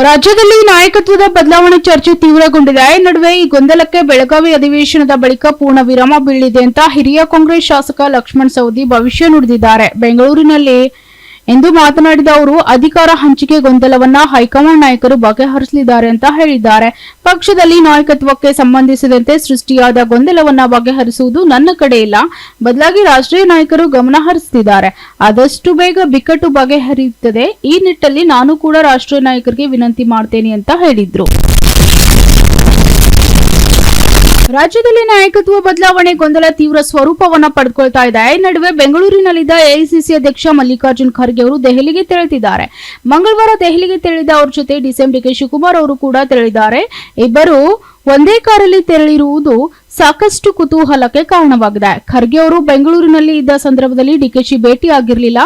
ರಾಜ್ಯದಲ್ಲಿ ನಾಯಕತ್ವದ ಬದಲಾವಣೆ ಚರ್ಚೆ ತೀವ್ರಗೊಂಡಿದೆ. ಈ ನಡುವೆ ಈ ಗೊಂದಲಕ್ಕೆ ಬೆಳಗಾವಿ ಅಧಿವೇಶನದ ಬಳಿಕ ಪೂರ್ಣ ವಿರಾಮ ಬೀಳಿದೆ ಅಂತ ಹಿರಿಯ ಕಾಂಗ್ರೆಸ್ ಶಾಸಕ ಲಕ್ಷ್ಮಣ ಸವದಿ ಭವಿಷ್ಯ ನುಡಿದಿದ್ದಾರೆ. ಬೆಂಗಳೂರಿನಲ್ಲಿ ಎಂದು ಮಾತನಾಡಿದ ಅವರು, ಅಧಿಕಾರ ಹಂಚಿಕೆ ಗೊಂದಲವನ್ನ ಹೈಕಮಾಂಡ್ ನಾಯಕರು ಬಗೆಹರಿಸಲಿದ್ದಾರೆ ಅಂತ ಹೇಳಿದ್ದಾರೆ. ಪಕ್ಷದಲ್ಲಿ ನಾಯಕತ್ವಕ್ಕೆ ಸಂಬಂಧಿಸಿದಂತೆ ಸೃಷ್ಟಿಯಾದ ಗೊಂದಲವನ್ನ ಬಗೆಹರಿಸುವುದು ನನ್ನ ಕಡೆ ಇಲ್ಲ, ಬದಲಾಗಿ ರಾಷ್ಟ್ರೀಯ ನಾಯಕರು ಗಮನ ಹರಿಸುತ್ತಿದ್ದಾರೆ. ಆದಷ್ಟು ಬೇಗ ಬಿಕ್ಕಟ್ಟು ಬಗೆಹರಿಯುತ್ತದೆ. ಈ ನಿಟ್ಟಿನಲ್ಲಿ ನಾನು ಕೂಡ ರಾಷ್ಟ್ರೀಯ ನಾಯಕರಿಗೆ ವಿನಂತಿ ಮಾಡ್ತೇನೆ ಅಂತ ಹೇಳಿದ್ರು. ರಾಜ್ಯದಲ್ಲಿ ನಾಯಕತ್ವ ಬದಲಾವಣೆ ಗೊಂದಲ ತೀವ್ರ ಸ್ವರೂಪವನ್ನ ಪಡೆದುಕೊಳ್ತಾ ಇದೆ. ಈ ನಡುವೆ ಬೆಂಗಳೂರಿನಲ್ಲಿದ್ದ ಎಐಸಿಸಿ ಅಧ್ಯಕ್ಷ ಮಲ್ಲಿಕಾರ್ಜುನ್ ಖರ್ಗೆ ಅವರು ದೆಹಲಿಗೆ ತೆರಳಿದ್ದಾರೆ. ಮಂಗಳವಾರ ದೆಹಲಿಗೆ ತೆರಳಿದ ಅವರ ಜೊತೆ ಡಿಸಿಎಂ ಡಿಕೆ ಶಿವಕುಮಾರ್ ಅವರು ಕೂಡ ತೆರಳಿದ್ದಾರೆ. ಇಬ್ಬರು ಒಂದೇ ಕಾರಲ್ಲಿ ತೆರಳಿರುವುದು ಸಾಕಷ್ಟು ಕುತೂಹಲಕ್ಕೆ ಕಾರಣವಾಗಿದೆ. ಖರ್ಗೆ ಅವರು ಬೆಂಗಳೂರಿನಲ್ಲಿ ಇದ್ದ ಸಂದರ್ಭದಲ್ಲಿ ಡಿಕೆಶಿ ಭೇಟಿ ಆಗಿರಲಿಲ್ಲ.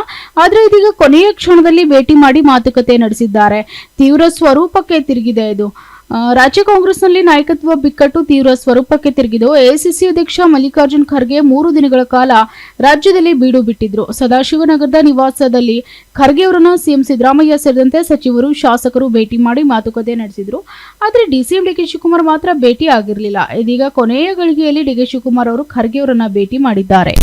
ಆದರೆ ಇದೀಗ ಕೊನೆಯ ಕ್ಷಣದಲ್ಲಿ ಭೇಟಿ ಮಾಡಿ ಮಾತುಕತೆ ನಡೆಸಿದ್ದಾರೆ. ತೀವ್ರ ಸ್ವರೂಪಕ್ಕೆ ತಿರುಗಿದೆ ಇದು. ರಾಜ್ಯ ಕಾಂಗ್ರೆಸ್ನಲ್ಲಿ ನಾಯಕತ್ವ ಬಿಕ್ಕಟ್ಟು ತೀವ್ರ ಸ್ವರೂಪಕ್ಕೆ ತಿರುಗಿದ್ದು, ಎಐಸಿಸಿ ಅಧ್ಯಕ್ಷ ಮಲ್ಲಿಕಾರ್ಜುನ್ ಖರ್ಗೆ 3 ದಿನಗಳ ಕಾಲ ರಾಜ್ಯದಲ್ಲಿ ಬೀಡು ಬಿಟ್ಟಿದ್ರು. ಸದಾಶಿವನಗರದ ನಿವಾಸದಲ್ಲಿ ಖರ್ಗೆ ಅವರನ್ನು ಸಿಎಂ ಸಿದ್ದರಾಮಯ್ಯ ಸೇರಿದಂತೆ ಸಚಿವರು, ಶಾಸಕರು ಭೇಟಿ ಮಾಡಿ ಮಾತುಕತೆ ನಡೆಸಿದ್ರು. ಆದರೆ ಡಿಸಿಎಂ ಡಿಕೆ ಶಿವಕುಮಾರ್ ಮಾತ್ರ ಭೇಟಿ ಆಗಿರಲಿಲ್ಲ. ಇದೀಗ ಕೊನೆಯ ಗಳಿಗೆಯಲ್ಲಿ ಡಿಕೆ ಶಿವಕುಮಾರ್ ಅವರು ಖರ್ಗೆ ಅವರನ್ನ ಭೇಟಿ ಮಾಡಿದ್ದಾರೆ.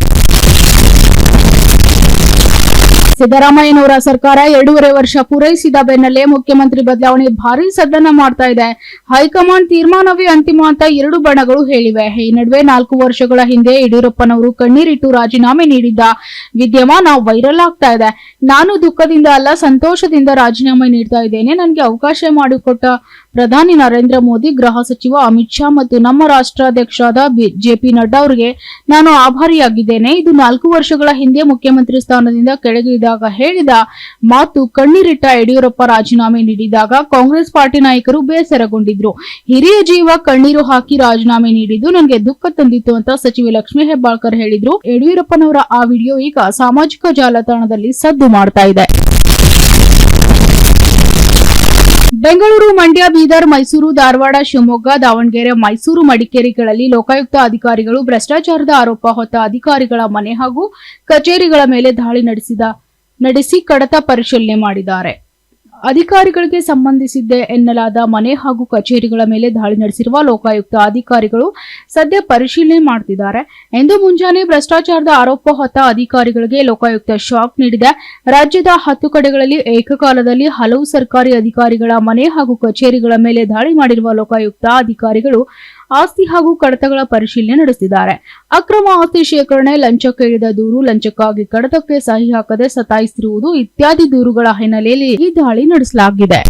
ಸಿದ್ದರಾಮಯ್ಯನವರ ಸರ್ಕಾರ 2.5 ವರ್ಷ ಪೂರೈಸಿದ ಬೆನ್ನಲ್ಲೇ ಮುಖ್ಯಮಂತ್ರಿ ಬದಲಾವಣೆ ಭಾರೀ ಸದ್ದನ್ನ ಮಾಡ್ತಾ ಇದೆ. ಹೈಕಮಾಂಡ್ ತೀರ್ಮಾನವೇ ಅಂತಿಮ ಅಂತ 2 ಬಣಗಳು ಹೇಳಿವೆ. ಈ ನಡುವೆ 4 ವರ್ಷಗಳ ಹಿಂದೆ ಯಡಿಯೂರಪ್ಪನವರು ಕಣ್ಣೀರಿಟ್ಟು ರಾಜೀನಾಮೆ ನೀಡಿದ್ದ ವಿದ್ಯಮಾನ ವೈರಲ್ ಆಗ್ತಾ ಇದೆ. ನಾನು ದುಃಖದಿಂದ ಅಲ್ಲ, ಸಂತೋಷದಿಂದ ರಾಜೀನಾಮೆ ನೀಡ್ತಾ ಇದ್ದೇನೆ. ನನಗೆ ಅವಕಾಶ ಮಾಡಿಕೊಟ್ಟ ಪ್ರಧಾನಿ ನರೇಂದ್ರ ಮೋದಿ, ಗೃಹ ಸಚಿವ ಅಮಿತ್ ಶಾ ಮತ್ತು ನಮ್ಮ ರಾಷ್ಟ್ರಾಧ್ಯಕ್ಷರಾದ ಜೆಪಿ ನಡ್ಡಾ ಅವರಿಗೆ ನಾನು ಆಭಾರಿಯಾಗಿದ್ದೇನೆ. ಇದು 4 ವರ್ಷಗಳ ಹಿಂದೆ ಮುಖ್ಯಮಂತ್ರಿ ಸ್ಥಾನದಿಂದ ಕೆಳಗಿಳಿದಾಗ ಹೇಳಿದ ಮಾತು. ಕಣ್ಣೀರಿಟ್ಟ ಯಡಿಯೂರಪ್ಪ ರಾಜೀನಾಮೆ ನೀಡಿದಾಗ ಕಾಂಗ್ರೆಸ್ ಪಾರ್ಟಿ ನಾಯಕರು ಬೇಸರಗೊಂಡಿದ್ರು. ಹಿರಿಯ ಜೀವ ಕಣ್ಣೀರು ಹಾಕಿ ರಾಜೀನಾಮೆ ನೀಡಿದ್ದು ನನಗೆ ದುಃಖ ತಂದಿತ್ತು ಅಂತ ಸಚಿವೆ ಲಕ್ಷ್ಮೀ ಹೆಬ್ಬಾಳ್ಕರ್ ಹೇಳಿದ್ರು. ಯಡಿಯೂರಪ್ಪನವರ ಆ ವಿಡಿಯೋ ಈಗ ಸಾಮಾಜಿಕ ಜಾಲತಾಣದಲ್ಲಿ ಸದ್ದು ಮಾಡ್ತಾ ಇದೆ. ಬೆಂಗಳೂರು, ಮಂಡ್ಯ, ಬೀದರ್, ಮೈಸೂರು, ಧಾರವಾಡ, ಶಿವಮೊಗ್ಗ, ದಾವಣಗೆರೆ, ಮೈಸೂರು, ಮಡಿಕೇರಿಗಳಲ್ಲಿ ಲೋಕಾಯುಕ್ತ ಅಧಿಕಾರಿಗಳು ಭ್ರಷ್ಟಾಚಾರದ ಆರೋಪ ಹೊತ್ತ ಅಧಿಕಾರಿಗಳ ಮನೆ ಹಾಗೂ ಕಚೇರಿಗಳ ಮೇಲೆ ದಾಳಿ ನಡೆಸಿ ಕಡತ ಪರಿಶೀಲನೆ ಮಾಡಿದ್ದಾರೆ. ಅಧಿಕಾರಿಗಳಿಗೆ ಸಂಬಂಧಿಸಿದ್ದೆ ಎನ್ನಲಾದ ಮನೆ ಹಾಗೂ ಕಚೇರಿಗಳ ಮೇಲೆ ದಾಳಿ ನಡೆಸಿರುವ ಲೋಕಾಯುಕ್ತ ಅಧಿಕಾರಿಗಳು ಸದ್ಯ ಪರಿಶೀಲನೆ ಮಾಡುತ್ತಿದ್ದಾರೆ ಎಂದು ಮುಂಜಾನೆ ಭ್ರಷ್ಟಾಚಾರದ ಆರೋಪ ಹೊತ್ತ ಅಧಿಕಾರಿಗಳಿಗೆ ಲೋಕಾಯುಕ್ತ ಶಾಕ್ ನೀಡಿದೆ. ರಾಜ್ಯದ 10 ಕಡೆಗಳಲ್ಲಿ ಏಕಕಾಲದಲ್ಲಿ ಹಲವು ಸರ್ಕಾರಿ ಅಧಿಕಾರಿಗಳ ಮನೆ ಹಾಗೂ ಕಚೇರಿಗಳ ಮೇಲೆ ದಾಳಿ ಮಾಡಿರುವ ಲೋಕಾಯುಕ್ತ ಅಧಿಕಾರಿಗಳು ಆಸ್ತಿ ಹಾಗೂ ಕಡತಗಳ ಪರಿಶೀಲನೆ ನಡೆಸಿದ್ದಾರೆ. ಅಕ್ರಮ ಆಸ್ತಿ ಶೇಖರಣೆ, ಲಂಚ ಕೇಳಿದ ದೂರು, ಲಂಚಕ್ಕಾಗಿ ಕಡತಕ್ಕೆ ಸಹಿ ಹಾಕದೆ ಸತಾಯಿಸಿರುವುದು ಇತ್ಯಾದಿ ದೂರುಗಳ ಹಿನ್ನೆಲೆಯಲ್ಲಿ ಈ ದಾಳಿ ನಡೆಸಲಾಗಿದೆ.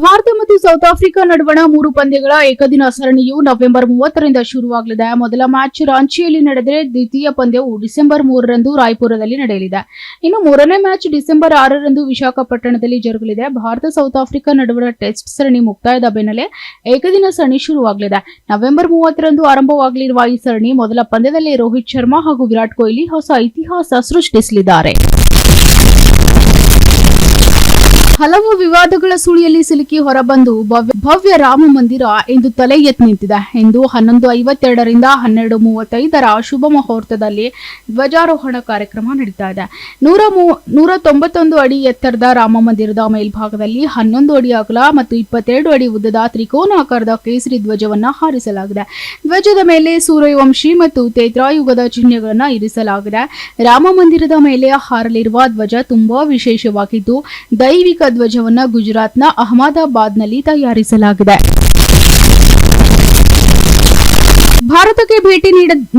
ಭಾರತ ಮತ್ತು ಸೌತ್ ಆಫ್ರಿಕಾ ನಡುವಣ 3 ಪಂದ್ಯಗಳ ಏಕದಿನ ಸರಣಿಯು ನವೆಂಬರ್ 30ರಿಂದ ಶುರುವಾಗಲಿದೆ. ಮೊದಲ ಮ್ಯಾಚ್ ರಾಂಚಿಯಲ್ಲಿ ನಡೆದರೆ ದ್ವಿತೀಯ ಪಂದ್ಯವು ಡಿಸೆಂಬರ್ 3ರಂದು ರಾಯ್ಪುರದಲ್ಲಿ ನಡೆಯಲಿದೆ. ಇನ್ನು 3ನೇ ಮ್ಯಾಚ್ ಡಿಸೆಂಬರ್ 6ರಂದು ವಿಶಾಖಪಟ್ಟಣದಲ್ಲಿ ಜರುಗಲಿದೆ. ಭಾರತ ಸೌತ್ ಆಫ್ರಿಕಾ ನಡುವಣ ಟೆಸ್ಟ್ ಸರಣಿ ಮುಕ್ತಾಯದ ಬೆನ್ನಲ್ಲೇ ಏಕದಿನ ಸರಣಿ ಶುರುವಾಗಲಿದೆ. ನವೆಂಬರ್ 30ರಂದು ಆರಂಭವಾಗಲಿರುವ ಈ ಸರಣಿ ಮೊದಲ ಪಂದ್ಯದಲ್ಲಿ ರೋಹಿತ್ ಶರ್ಮಾ ಹಾಗೂ ವಿರಾಟ್ ಕೊಹ್ಲಿ ಹೊಸ ಇತಿಹಾಸ ಸೃಷ್ಟಿಸಲಿದ್ದಾರೆ. ಹಲವು ವಿವಾದಗಳ ಸುಳಿಯಲ್ಲಿ ಸಿಲುಕಿ ಹೊರಬಂದು ಭವ್ಯ ರಾಮ ಮಂದಿರ ಇಂದು ತಲೆ ಎತ್ತಿ ನಿಂತಿದೆ. ಇಂದು 11:52ರಿಂದ 12:35 ಶುಭ ಮುಹೂರ್ತದಲ್ಲಿ ಧ್ವಜಾರೋಹಣ ಕಾರ್ಯಕ್ರಮ ನಡೀತಾ ಇದೆ. 191 ಅಡಿ ಎತ್ತರದ ರಾಮ ಮಂದಿರದ ಮೇಲ್ಭಾಗದಲ್ಲಿ 11 ಅಡಿ ಅಗಲ ಮತ್ತು 22 ಅಡಿ ಉದ್ದದ ತ್ರಿಕೋನಾಕಾರದ ಕೇಸರಿ ಧ್ವಜವನ್ನ ಹಾರಿಸಲಾಗಿದೆ. ಧ್ವಜದ ಮೇಲೆ ಸೂರ್ಯವಂಶಿ ಮತ್ತು ತೇತ್ರಾಯುಗದ ಚಿಹ್ನೆಗಳನ್ನ ಇರಿಸಲಾಗಿದೆ. ರಾಮ ಮಂದಿರದ ಮೇಲೆ ಹಾರಲಿರುವ ಧ್ವಜ ತುಂಬಾ ವಿಶೇಷವಾಗಿದ್ದು, ದೈವಿಕ ಧ್ವಜವನ್ನ ಗುಜರಾತ್ನ ಅಹಮದಾಬಾದ್ನಲ್ಲಿ ತಯಾರಿಸಲಾಗಿದೆ. ಭಾರತಕ್ಕೆ ಭೇಟಿ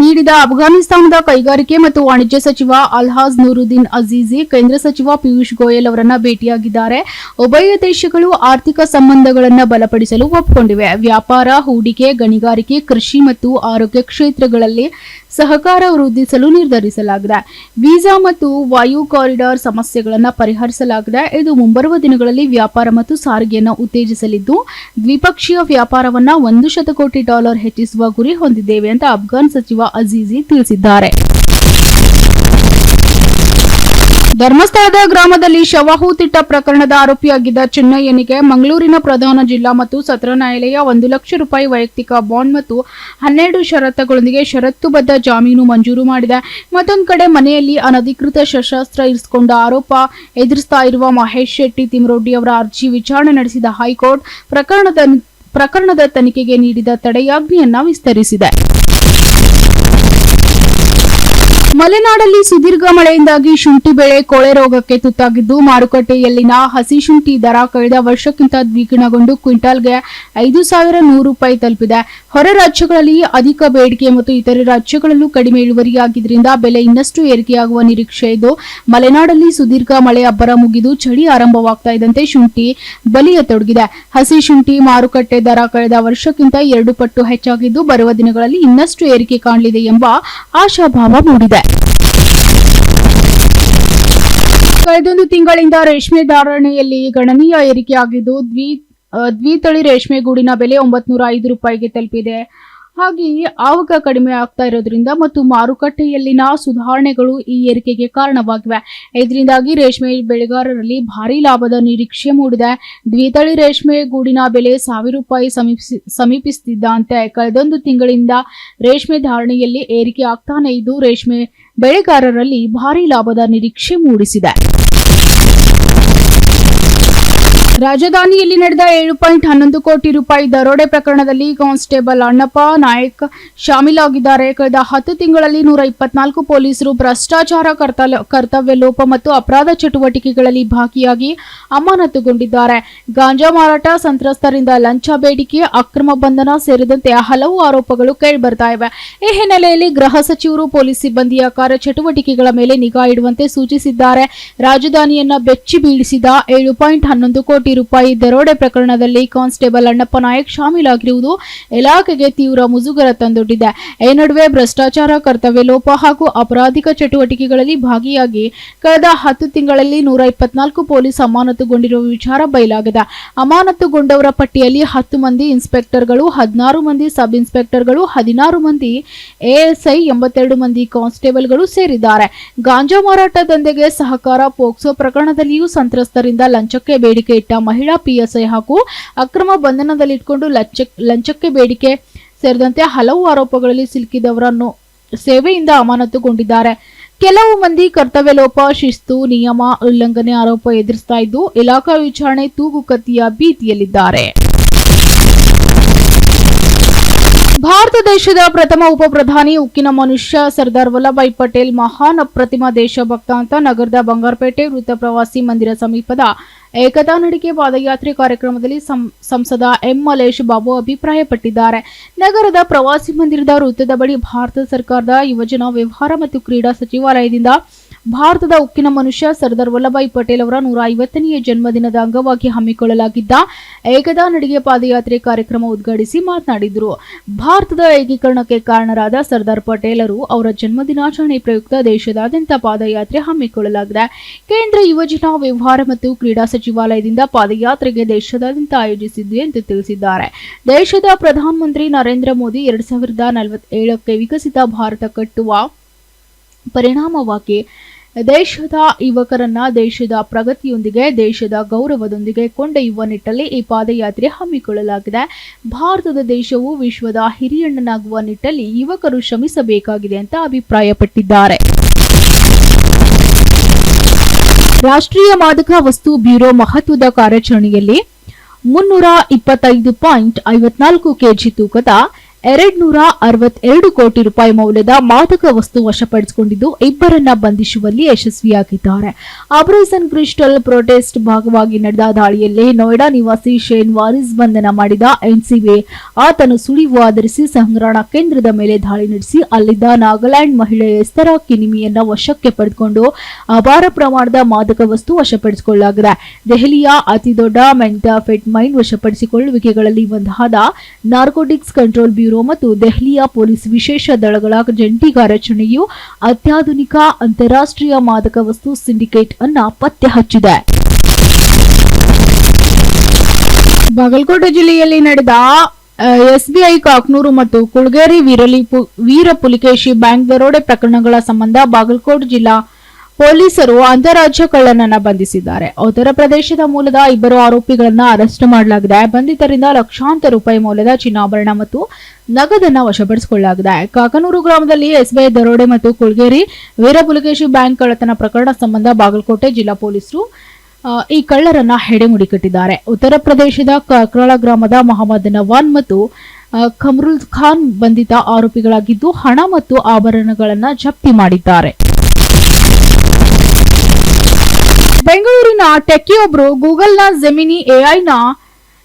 ನೀಡಿದ ಅಫ್ಘಾನಿಸ್ತಾನದ ಕೈಗಾರಿಕೆ ಮತ್ತು ವಾಣಿಜ್ಯ ಸಚಿವ ಅಲ್ಹಾಜ್ ನೂರುದ್ದೀನ್ ಅಜೀಜಿ ಕೇಂದ್ರ ಸಚಿವ ಪಿಯೂಷ್ ಗೋಯಲ್ ಅವರನ್ನ ಭೇಟಿಯಾಗಿದ್ದಾರೆ. ಉಭಯ ದೇಶಗಳು ಆರ್ಥಿಕ ಸಂಬಂಧಗಳನ್ನು ಬಲಪಡಿಸಲು ಒಪ್ಪಿಕೊಂಡಿವೆ. ವ್ಯಾಪಾರ, ಹೂಡಿಕೆ, ಗಣಿಗಾರಿಕೆ, ಕೃಷಿ ಮತ್ತು ಆರೋಗ್ಯ ಕ್ಷೇತ್ರಗಳಲ್ಲಿ ಸಹಕಾರ ವೃದ್ಧಿಸಲು ನಿರ್ಧರಿಸಲಾಗಿದೆ. ವೀಸಾ ಮತ್ತು ವಾಯು ಕಾರಿಡಾರ್ ಸಮಸ್ಯೆಗಳನ್ನು ಪರಿಹರಿಸಲಾಗಿದೆ. ಇದು ಮುಂಬರುವ ದಿನಗಳಲ್ಲಿ ವ್ಯಾಪಾರ ಮತ್ತು ಸಾರಿಗೆಯನ್ನು ಉತ್ತೇಜಿಸಲಿದ್ದು, ದ್ವಿಪಕ್ಷೀಯ ವ್ಯಾಪಾರವನ್ನು $100 ಕೋಟಿ ಹೆಚ್ಚಿಸುವ ಗುರಿ ಹೊಂದಿದ್ದೇವೆ ಅಂತ ಅಫ್ಘಾನ್ ಸಚಿವ ಅಜೀಜಿ ತಿಳಿಸಿದ್ದಾರೆ. ಧರ್ಮಸ್ಥಳದ ಗ್ರಾಮದಲ್ಲಿ ಶವ ಹೂತಿಟ್ಟ ಪ್ರಕರಣದ ಆರೋಪಿಯಾಗಿದ್ದ ಚಿನ್ನಯ್ಯನಿಗೆ ಮಂಗಳೂರಿನ ಪ್ರಧಾನ ಜಿಲ್ಲಾ ಮತ್ತು ಸತ್ರ ನ್ಯಾಯಾಲಯ 1 ಲಕ್ಷ ರೂಪಾಯಿ ವೈಯಕ್ತಿಕ ಬಾಂಡ್ ಮತ್ತು 12 ಷರತ್ತುಗಳೊಂದಿಗೆ ಷರತ್ತುಬದ್ಧ ಜಾಮೀನು ಮಂಜೂರು ಮಾಡಿದೆ. ಮತ್ತೊಂದು ಕಡೆ ಮನೆಯಲ್ಲಿ ಅನಧಿಕೃತ ಶಸ್ತ್ರಾಸ್ತ್ರ ಇರಿಸಿಕೊಂಡ ಆರೋಪ ಎದುರಿಸ್ತಾ ಇರುವ ಮಹೇಶ್ ಶೆಟ್ಟಿ ತಿಮರೋಡಿ ಅವರ ಅರ್ಜಿ ವಿಚಾರಣೆ ನಡೆಸಿದ ಹೈಕೋರ್ಟ್ ಪ್ರಕರಣದ ತನಿಖೆಗೆ ನೀಡಿದ ತಡೆಯಾಜ್ಞೆಯನ್ನ ವಿಸ್ತರಿಸಿದೆ. ಮಲೆನಾಡಲ್ಲಿ ಸುದೀರ್ಘ ಮಳೆಯಿಂದಾಗಿ ಶುಂಠಿ ಬೆಳೆ ಕೊಳೆ ರೋಗಕ್ಕೆ ತುತ್ತಾಗಿದ್ದು, ಮಾರುಕಟ್ಟೆಯಲ್ಲಿನ ಹಸಿ ಶುಂಠಿ ದರ ಕಳೆದ ವರ್ಷಕ್ಕಿಂತ ದ್ವಿಗುಣಗೊಂಡು ಕ್ವಿಂಟಾಲ್ಗೆ 5,100 ರೂಪಾಯಿ ತಲುಪಿದೆ. ಹೊರ ರಾಜ್ಯಗಳಲ್ಲಿ ಅಧಿಕ ಬೇಡಿಕೆ ಮತ್ತು ಇತರೆ ರಾಜ್ಯಗಳಲ್ಲೂ ಕಡಿಮೆ ಇಳುವರಿಯಾಗಿದ್ದರಿಂದ ಬೆಲೆ ಇನ್ನಷ್ಟು ಏರಿಕೆಯಾಗುವ ನಿರೀಕ್ಷೆ ಇದ್ದು, ಮಲೆನಾಡಲ್ಲಿ ಸುದೀರ್ಘ ಮಳೆ ಅಬ್ಬರ ಮುಗಿದು ಚಳಿ ಆರಂಭವಾಗ್ತಾ ಇದ್ದಂತೆ ಶುಂಠಿ ಬಲಿಯತೊಡಗಿದೆ. ಹಸಿ ಶುಂಠಿ ಮಾರುಕಟ್ಟೆ ದರ ಕಳೆದ ವರ್ಷಕ್ಕಿಂತ 2 ಪಟ್ಟು ಹೆಚ್ಚಾಗಿದ್ದು, ಬರುವ ದಿನಗಳಲ್ಲಿ ಇನ್ನಷ್ಟು ಏರಿಕೆ ಕಾಣಲಿದೆ ಎಂಬ ಆಶಾಭಾವ ಮೂಡಿದೆ. ಕಳೆದೊಂದು ತಿಂಗಳಿಂದ ರೇಷ್ಮೆ ಧಾರಣೆಯಲ್ಲಿ ಗಣನೀಯ ಏರಿಕೆಯಾಗಿದ್ದು, ದ್ವಿತಳಿ ರೇಷ್ಮೆ ಗೂಡಿನ ಬೆಲೆ 905 ರೂಪಾಯಿಗೆ ತಲುಪಿದೆ. ಹಾಗೆಯೇ ಆವಕ ಕಡಿಮೆ ಆಗ್ತಾ ಇರೋದ್ರಿಂದ ಮತ್ತು ಮಾರುಕಟ್ಟೆಯಲ್ಲಿನ ಸುಧಾರಣೆಗಳು ಈ ಏರಿಕೆಗೆ ಕಾರಣವಾಗಿವೆ. ಇದರಿಂದಾಗಿ ರೇಷ್ಮೆ ಬೆಳೆಗಾರರಲ್ಲಿ ಭಾರೀ ಲಾಭದ ನಿರೀಕ್ಷೆ ಮೂಡಿದೆ. ದ್ವಿತಳಿ ರೇಷ್ಮೆ ಗೂಡಿನ ಬೆಲೆ 1,000 ರೂಪಾಯಿ ಸಮೀಪಿಸುತ್ತಿದ್ದಂತೆ ಕಳೆದೊಂದು ತಿಂಗಳಿಂದ ರೇಷ್ಮೆ ಧಾರಣೆಯಲ್ಲಿ ಏರಿಕೆ ಆಗ್ತಾನೆ ಇದ್ದು, ರೇಷ್ಮೆ ಬೆಳೆಗಾರರಲ್ಲಿ ಭಾರೀ ಲಾಭದ ನಿರೀಕ್ಷೆ ಮೂಡಿಸಿದೆ. ರಾಜಧಾನಿಯಲ್ಲಿ ನಡೆದ 7.11 ಕೋಟಿ ರೂಪಾಯಿ ದರೋಡೆ ಪ್ರಕರಣದಲ್ಲಿ ಕಾನ್ಸ್ಟೇಬಲ್ ಅಣ್ಣಪ್ಪ ನಾಯಕ್ ಶಾಮೀಲಾಗಿದ್ದಾರೆ. ಕಳೆದ 10 ತಿಂಗಳಲ್ಲಿ 124 ಪೊಲೀಸರು ಭ್ರಷ್ಟಾಚಾರ, ಕರ್ತವ್ಯ ಲೋಪ ಮತ್ತು ಅಪರಾಧ ಚಟುವಟಿಕೆಗಳಲ್ಲಿ ಭಾಗಿಯಾಗಿ ಅಮಾನತುಗೊಂಡಿದ್ದಾರೆ. ಗಾಂಜಾ ಮಾರಾಟ, ಸಂತ್ರಸ್ತರಿಂದ ಲಂಚ ಬೇಡಿಕೆ, ಅಕ್ರಮ ಬಂಧನ ಸೇರಿದಂತೆ ಹಲವು ಆರೋಪಗಳು ಕೇಳಿಬರ್ತಾ ಇವೆ. ಈ ಹಿನ್ನೆಲೆಯಲ್ಲಿ ಗೃಹ ಸಚಿವರು ಪೊಲೀಸ್ ಸಿಬ್ಬಂದಿಯ ಕಾರ್ಯಚಟುವಟಿಕೆಗಳ ಮೇಲೆ ನಿಗಾ ಇಡುವಂತೆ ಸೂಚಿಸಿದ್ದಾರೆ. ರಾಜಧಾನಿಯನ್ನ ಬೆಚ್ಚಿ ಬೀಳಿಸಿದ 7.11 ಕೋಟಿ ರೂಪಾಯಿ ದರೋಡೆ ಪ್ರಕರಣದಲ್ಲಿ ಕಾನ್ಸ್ಟೇಬಲ್ ಅಣ್ಣಪ್ಪ ನಾಯಕ್ ಶಾಮೀಲಾಗಿರುವುದು ಇಲಾಖೆಗೆ ತೀವ್ರ ಮುಜುಗರ ತಂದೊಡ್ಡಿದೆ. ಈ ನಡುವೆ ಭ್ರಷ್ಟಾಚಾರ, ಕರ್ತವ್ಯ ಲೋಪ ಹಾಗೂ ಅಪರಾಧಿಕ ಚಟುವಟಿಕೆಗಳಲ್ಲಿ ಭಾಗಿಯಾಗಿ ಕಳೆದ 10 ತಿಂಗಳಲ್ಲಿ 124 ಪೊಲೀಸ್ ಅಮಾನತುಗೊಂಡಿರುವ ವಿಚಾರ ಬಯಲಾಗಿದೆ. ಅಮಾನತುಗೊಂಡವರ ಪಟ್ಟಿಯಲ್ಲಿ 10 ಮಂದಿ ಇನ್ಸ್ಪೆಕ್ಟರ್ಗಳು, 16 ಮಂದಿ ಸಬ್ ಇನ್ಸ್ಪೆಕ್ಟರ್ಗಳು, 16 ಮಂದಿ ಎಎಸ್ಐ, 82 ಮಂದಿ ಕಾನ್ಸ್ಟೇಬಲ್ಗಳು ಸೇರಿದ್ದಾರೆ. ಗಾಂಜಾ ಮಾರಾಟ ದಂಧೆಗೆ ಸಹಕಾರ, ಪೋಕ್ಸೋ ಪ್ರಕರಣದಲ್ಲಿಯೂ ಸಂತ್ರಸ್ತರಿಂದ ಲಂಚಕ್ಕೆ ಬೇಡಿಕೆ ಇಟ್ಟ ಮಹಿಳಾ ಪಿಎಸ್ಐ ಹಾಗೂ ಅಕ್ರಮ ಬಂಧನದಲ್ಲಿಟ್ಟುಕೊಂಡು ಲಂಚಕ್ಕೆ ಬೇಡಿಕೆ ಸೇರಿದಂತೆ ಹಲವು ಆರೋಪಗಳಲ್ಲಿ ಸಿಲುಕಿದವರನ್ನು ಸೇವೆಯಿಂದ ಅಮಾನತುಗೊಂಡಿದ್ದಾರೆ. ಕೆಲವು ಮಂದಿ ಕರ್ತವ್ಯ ಲೋಪ, ಶಿಸ್ತು, ನಿಯಮ ಉಲ್ಲಂಘನೆ ಆರೋಪ ಎದುರಿಸ್ತಾ ಇದ್ದು, ಇಲಾಖಾ ವಿಚಾರಣೆ ತೂಗುಕತ್ತಿಯ ಭೀತಿಯಲ್ಲಿದ್ದಾರೆ. ಭಾರತ ದೇಶದ ಪ್ರಥಮ ಉಪ ಪ್ರಧಾನಿ, ಉಕ್ಕಿನ ಮನುಷ್ಯ ಸರ್ದಾರ್ ವಲ್ಲಭಾಯ್ ಪಟೇಲ್ ಮಹಾನ್ ಅಪ್ರತಿಮ ದೇಶಭಕ್ತ ಅಂತ ನಗರದ ಬಂಗಾರಪೇಟೆ ವೃತ್ತ ಪ್ರವಾಸಿ ಮಂದಿರ ಸಮೀಪದ ಏಕತಾ ನಡಿಗೆ ಪಾದಯಾತ್ರೆ ಕಾರ್ಯಕ್ರಮದಲ್ಲಿ ಸಂಸದ ಎಂ ಮಲೇಶ್ ಬಾಬು ಅಭಿಪ್ರಾಯಪಟ್ಟಿದ್ದಾರೆ. ನಗರದ ಪ್ರವಾಸಿ ಮಂದಿರದ ವೃತ್ತದ ಬಳಿ ಭಾರತ ಸರ್ಕಾರದ ಯುವಜನ ವ್ಯವಹಾರ ಮತ್ತು ಕ್ರೀಡಾ ಸಚಿವಾಲಯದಿಂದ ಭಾರತದ ಉಕ್ಕಿನ ಮನುಷ್ಯ ಸರ್ದಾರ್ ವಲ್ಲಭಾಯ್ ಪಟೇಲ್ ಅವರ 150ನೇ ಜನ್ಮದಿನದ ಅಂಗವಾಗಿ ಹಮ್ಮಿಕೊಳ್ಳಲಾಗಿದ್ದ ಏಕತಾ ನಡಿಗೆ ಪಾದಯಾತ್ರೆ ಕಾರ್ಯಕ್ರಮ ಉದ್ಘಾಟಿಸಿ ಮಾತನಾಡಿದರು. ಭಾರತದ ಏಕೀಕರಣಕ್ಕೆ ಕಾರಣರಾದ ಸರ್ದಾರ್ ಪಟೇಲರು ಅವರ ಜನ್ಮದಿನಾಚರಣೆ ಪ್ರಯುಕ್ತ ದೇಶದಾದ್ಯಂತ ಪಾದಯಾತ್ರೆ ಹಮ್ಮಿಕೊಳ್ಳಲಾಗಿದೆ. ಕೇಂದ್ರ ಯುವಜನ ವ್ಯವಹಾರ ಮತ್ತು ಕ್ರೀಡಾ ಸಚಿವಾಲಯದಿಂದ ಪಾದಯಾತ್ರೆಗೆ ದೇಶದಾದ್ಯಂತ ಆಯೋಜಿಸಿದ್ದು ಎಂದು ತಿಳಿಸಿದ್ದಾರೆ. ದೇಶದ ಪ್ರಧಾನಮಂತ್ರಿ ನರೇಂದ್ರ ಮೋದಿ 2047ಕ್ಕೆ ವಿಕಸಿತ ಭಾರತ ಕಟ್ಟುವ ಪರಿಣಾಮವಾಗಿ ದೇಶದ ಯುವಕರನ್ನ ದೇಶದ ಪ್ರಗತಿಯೊಂದಿಗೆ, ದೇಶದ ಗೌರವದೊಂದಿಗೆ ಕೊಂಡೊಯ್ಯುವ ನಿಟ್ಟಲ್ಲಿ ಈ ಪಾದಯಾತ್ರೆ ಹಮ್ಮಿಕೊಳ್ಳಲಾಗಿದೆ. ಭಾರತದ ದೇಶವು ವಿಶ್ವದ ಹಿರಿಯಣ್ಣನಾಗುವ ನಿಟ್ಟಲ್ಲಿ ಯುವಕರು ಶ್ರಮಿಸಬೇಕಾಗಿದೆ ಅಂತ ಅಭಿಪ್ರಾಯಪಟ್ಟಿದ್ದಾರೆ. ರಾಷ್ಟ್ರೀಯ ಮಾದಕ ವಸ್ತು ಬ್ಯೂರೋ ಮಹತ್ವದ ಕಾರ್ಯಾಚರಣೆಯಲ್ಲಿ 325.54 ಕೆಜಿ ತೂಕದ 262 ಕೋಟಿ ರೂಪಾಯಿ ಮೌಲ್ಯದ ಮಾದಕ ವಸ್ತು ವಶಪಡಿಸಿಕೊಂಡಿದ್ದು, ಇಬ್ಬರನ್ನ ಬಂಧಿಸುವಲ್ಲಿ ಯಶಸ್ವಿಯಾಗಿದ್ದಾರೆ. ಆಪರೇಷನ್ ಕ್ರಿಸ್ಟಲ್ ಪ್ರೊಟೆಸ್ಟ್ ಭಾಗವಾಗಿ ನಡೆದ ದಾಳಿಯಲ್ಲಿ ನೋಯ್ಡಾ ನಿವಾಸಿ ಶೇನ್ ವಾರಿಸ್ ಬಂಧನ ಮಾಡಿದ ಎನ್ಸಿಬಿ ಆತನು ಸುಳಿವು ಆಧರಿಸಿ ಸಂಗ್ರಹಣಾ ಕೇಂದ್ರದ ಮೇಲೆ ದಾಳಿ ನಡೆಸಿ ಅಲ್ಲಿದ್ದ ನಾಗಾಲ್ಯಾಂಡ್ ಮಹಿಳೆ ಎಸ್ತರಾ ಕಿನಿಮಿಯನ್ನ ವಶಕ್ಕೆ ಪಡೆದುಕೊಂಡು ಅಪಾರ ಪ್ರಮಾಣದ ಮಾದಕ ವಸ್ತು ವಶಪಡಿಸಿಕೊಳ್ಳಲಾಗಿದೆ. ದೆಹಲಿಯ ಅತಿದೊಡ್ಡ ಮೆಂಟಾಫೆಟಮೈನ್ ವಶಪಡಿಸಿಕೊಳ್ಳುವಿಕೆಗಳಲ್ಲಿ ಒಂದಾದ ನಾರ್ಕೋಟಿಕ್ಸ್ ಕಂಟ್ರೋಲ್ ಬ್ಯೂರೋ ಮತ್ತು ದೆಹಲಿಯ ಪೊಲೀಸ್ ವಿಶೇಷ ದಳಗಳ ಜಂಟಿ ಕಾರ್ಯಾಚರಣೆಯು ಅತ್ಯಾಧುನಿಕ ಅಂತಾರಾಷ್ಟ್ರೀಯ ಮಾದಕ ವಸ್ತು ಸಿಂಡಿಕೇಟ್ ಅನ್ನ ಪತ್ತೆ ಹಚ್ಚಿದೆ. ಬಾಗಲಕೋಟೆ ಜಿಲ್ಲೆಯಲ್ಲಿ ನಡೆದ ಎಸ್ಬಿಐ ಕಾಕ್ನೂರು ಮತ್ತು ಕುಳಗೇರಿ ವೀರಪುಲಿಕೇಶಿ ಬ್ಯಾಂಕ್ ದರೋಡೆ ಪ್ರಕರಣಗಳ ಸಂಬಂಧ ಬಾಗಲಕೋಟೆ ಜಿಲ್ಲಾ ಪೊಲೀಸರು ಅಂತಾರಾಜ್ಯ ಕಳ್ಳನನ್ನ ಬಂಧಿಸಿದ್ದಾರೆ. ಉತ್ತರ ಪ್ರದೇಶದ ಮೂಲದ ಇಬ್ಬರು ಆರೋಪಿಗಳನ್ನ ಅರೆಸ್ಟ್ ಮಾಡಲಾಗಿದೆ. ಬಂಧಿತರಿಂದ ಲಕ್ಷಾಂತರ ರೂಪಾಯಿ ಮೌಲ್ಯದ ಚಿನ್ನಾಭರಣ ಮತ್ತು ನಗದನ್ನ ವಶಪಡಿಸಿಕೊಳ್ಳಲಾಗಿದೆ. ಕಾಕನೂರು ಗ್ರಾಮದಲ್ಲಿ ಎಸ್ಬಿಐ ದರೋಡೆ ಮತ್ತು ಕುಳಗೇರಿ ವೀರಪುಲಕೇಶಿ ಬ್ಯಾಂಕ್ ಕಳ್ಳತನ ಪ್ರಕರಣ ಸಂಬಂಧ ಬಾಗಲಕೋಟೆ ಜಿಲ್ಲಾ ಪೊಲೀಸರು ಈ ಕಳ್ಳರನ್ನ ಹೆಡೆಮುಡಿ ಕಟ್ಟಿದ್ದಾರೆ. ಉತ್ತರ ಪ್ರದೇಶದ ಕಕ್ರಾಳ ಗ್ರಾಮದ ಮೊಹಮ್ಮದ್ ನವಾನ್ ಮತ್ತು ಕಮರುಲ್ ಖಾನ್ ಬಂಧಿತ ಆರೋಪಿಗಳಾಗಿದ್ದು ಹಣ ಮತ್ತು ಆಭರಣಗಳನ್ನು ಜಪ್ತಿ ಮಾಡಿದ್ದಾರೆ. ಬೆಂಗಳೂರಿನ ಟೆಕ್ಕಿಯೊಬ್ಬರು ಗೂಗಲ್ನ ಜೆಮಿನಿ ಎಐನ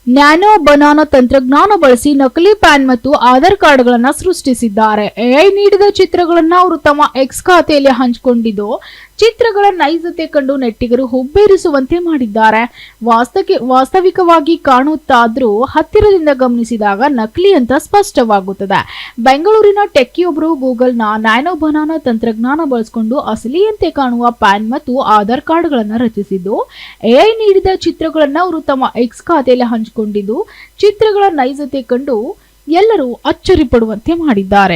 ನ್ಯಾನೋ ಬನಾನಾ ತಂತ್ರಜ್ಞಾನ ಬಳಸಿ ನಕಲಿ ಪ್ಯಾನ್ ಮತ್ತು ಆಧಾರ್ ಕಾರ್ಡ್ಗಳನ್ನು ಸೃಷ್ಟಿಸಿದ್ದಾರೆ. ಎಐ ನೀಡಿದ ಚಿತ್ರಗಳನ್ನು ಅವರು ತಮ್ಮ ಎಕ್ಸ್ ಖಾತೆಯಲ್ಲಿ ಹಂಚಿಕೊಂಡಿದ್ದು ಚಿತ್ರಗಳ ನೈಜತೆ ಕಂಡು ನೆಟ್ಟಿಗರು ಹುಬ್ಬೇರಿಸುವಂತೆ ಮಾಡಿದ್ದಾರೆ. ವಾಸ್ತವಿಕವಾಗಿ ಕಾಣುತ್ತಾದ್ರೂ ಹತ್ತಿರದಿಂದ ಗಮನಿಸಿದಾಗ ನಕಲಿ ಅಂತ ಸ್ಪಷ್ಟವಾಗುತ್ತದೆ. ಬೆಂಗಳೂರಿನ ಟೆಕ್ಕಿಯೊಬ್ಬರು ಗೂಗಲ್ನ ನ್ಯಾನೋ ಬನಾನಾ ತಂತ್ರಜ್ಞಾನ ಬಳಸಿಕೊಂಡು ಅಸಲಿಯಂತೆ ಕಾಣುವ ಪ್ಯಾನ್ ಮತ್ತು ಆಧಾರ್ ಕಾರ್ಡ್ಗಳನ್ನು ರಚಿಸಿದ್ದು ಎಐ ನೀಡಿದ ಚಿತ್ರಗಳನ್ನು ಅವರು ತಮ್ಮ ಎಕ್ಸ್ ಖಾತೆಯಲ್ಲಿ ಹಂಚಿಕೊಂಡಿದ್ದು ಚಿತ್ರಗಳ ನೈಜತೆ ಕಂಡು ಎಲ್ಲರೂ ಅಚ್ಚರಿ ಪಡುವಂತೆ ಮಾಡಿದ್ದಾರೆ.